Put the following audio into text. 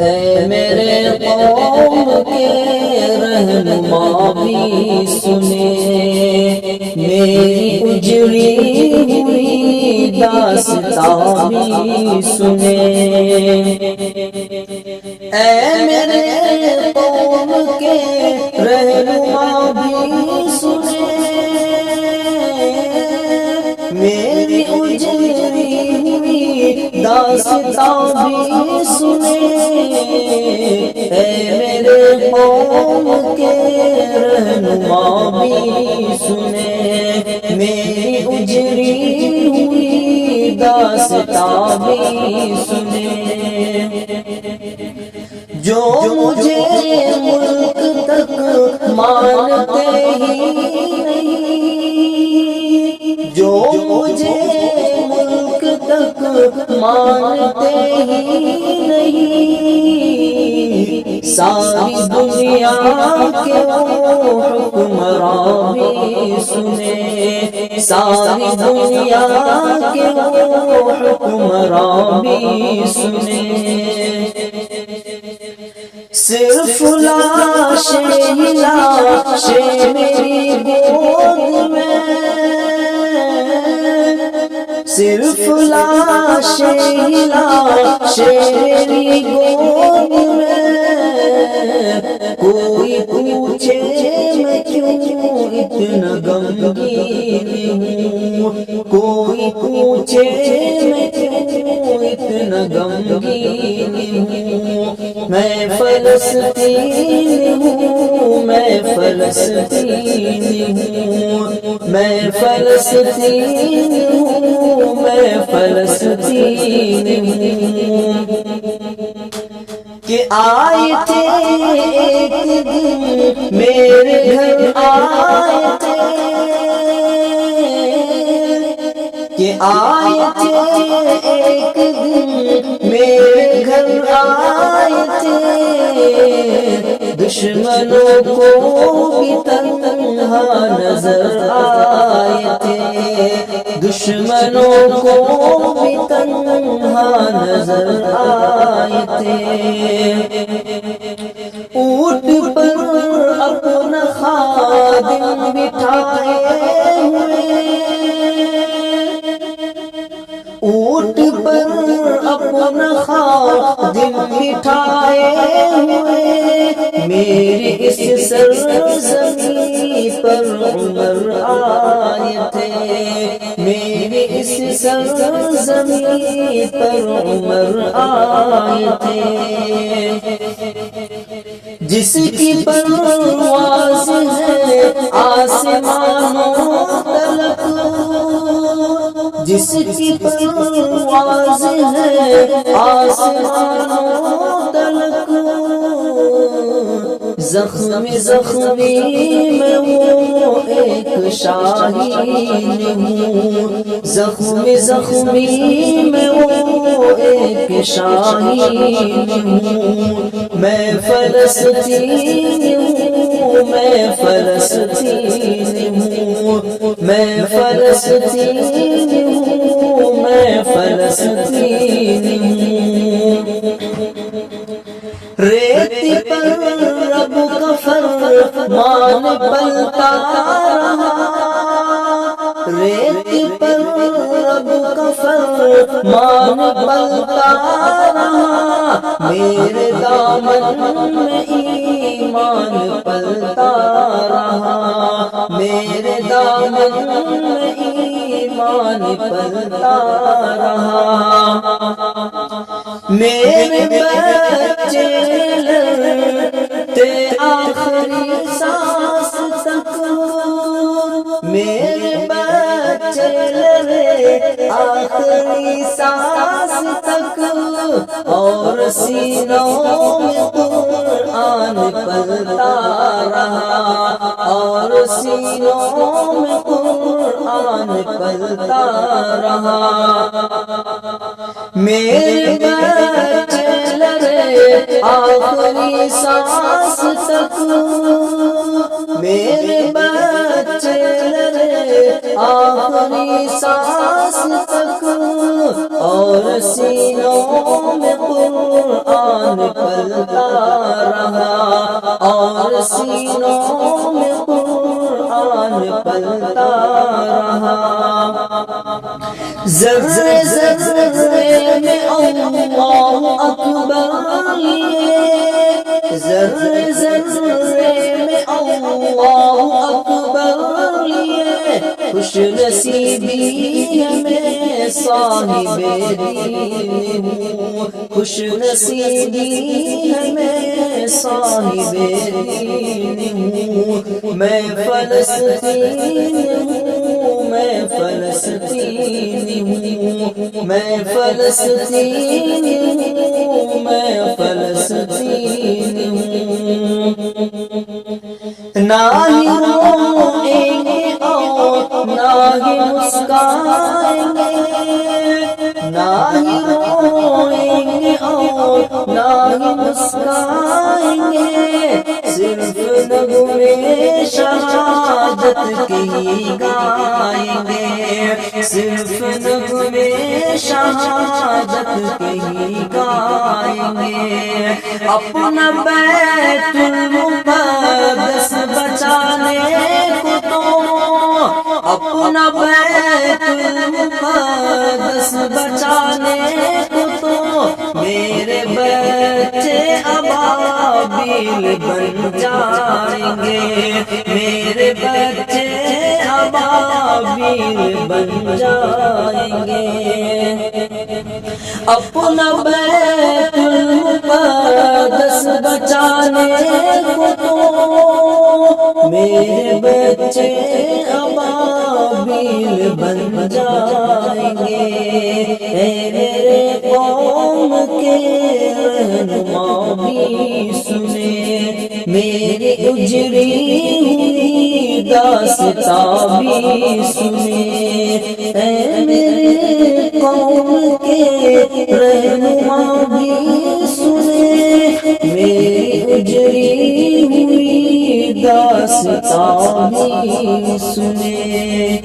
اے میرے قوم کے رہنما بھی سنے، میری اجڑی ہوئی داستان بھی سنے۔ اے میرے قوم کے رہنما بھی سنے، میری اجڑی ہوئی داستان بھی سنے۔ اے میرے قوم کے رہنما بھی سنے، میری اجڑی ہوئی داستان بھی سنے۔ جو مجھے ملک تک مانتے ہی نہیں، جو مجھے ملک تک مانتے ہی نہیں، ساری دنیا کے وہ حکمراں بھی سنے، ساری دنیا کے وہ حکمراں بھی سنے۔ صرف لاشیں ہی لاشیں میری گود میں، صرف لاشیں ہی لاشیں میری گود میں۔ کوئی پوچھے میں کیوں اتنا غمگین ہوں، کوئی پوچھے میں کیوں اتنا غمگین ہوں۔ میں فلسطین ہوں، میں فلسطین ہوں، میں فلسطین ہوں، میں فلسطین ہوں۔ کہ آئے تھے ایک دن میرے گھر آئے تھے، کہ آئے تھے ایک دن میرے گھر آئے تھے، دشمنوں کو بھی تنہا نظر آئے تھے، دشمنوں کو بھی تنہا نظر آئے تھے۔ اونٹ پر اپنا خادم بٹھائے ہوئے، اونٹ پر اپنا خادم بٹھائے ہوئے، میری اس سرزمین پر عمر آئے تھے، میری اس سرزمین پر عمر آئے تھے۔ جس کی پرواز ہے آسمانوں تلک، جس کی پرواز ہے آسمانوں تلک، زخم زخمی میں وہ ایک شاہین ہوں، زخم زخمی میں وہ ایک شاہین ہوں۔ میں فلسطین ہوں، میں فلسطین ہوں، میں فلسطین ہوں، میں فلسطین ہوں۔ ریت پر رب کا فرمان پلتا رہا، ریت پر رب کا فرمان پلتا رہا، میرے دامن میں ایمان پلتا رہا، میرے دامن میں ایمان پلتا رہا۔ میرے بچے لڑتے آخری سانس تک، میرے بچے لڑے آخری سانس تک، اور سینوں میں قرآن پلتا رہا، اور سینوں میں قرآن پلتا رہا۔ میرے بچے لڑے آخری سانس تک، میرے بچے لڑے آخری سانس تک، اور سینوں میں قرآن قرآن پلتا رہا اور سینوں میں قرآن پلتا رہا ذرے ذرے میں اللہ اکبر لیے ذرے ذرے میں اللہ اکبر لیے خوش نصیبی ہمیں صاحب دین ہوں خوش نصیبی ہمیں صاحب دین ہوں میں فلسطین ہوں میں فلسطین ہوں میں فلسطین ہوں میں فلسطین ہوں نہ ہی روئیں گے اور نہ ہی مسکرائیں گے نہ ہی روئیں گے اور نہ ہی مسکرائیں گے صرف نغمے شہادت کے ہی گائیں گے صرف نغمے شہادت کے ہی گائیں گے اپنا بیت المقدس بچانے کو تو اپنا بیت المقدس بچانے کو تو میرے بچے ابابیل بن جائیں گے میرے بچے ابابیل بن جائیں گے اپنا بیت المقدس بچانے کو تو میرے بچے ابابیل بن جائیں گے اے میرے قوم کے رہنما بھی سنے میری اجری ہوئی داستاں بھی سنے اے میرے قوم کے رہنما بھی سنے میری اجری ہوئی داستاں بھی سنے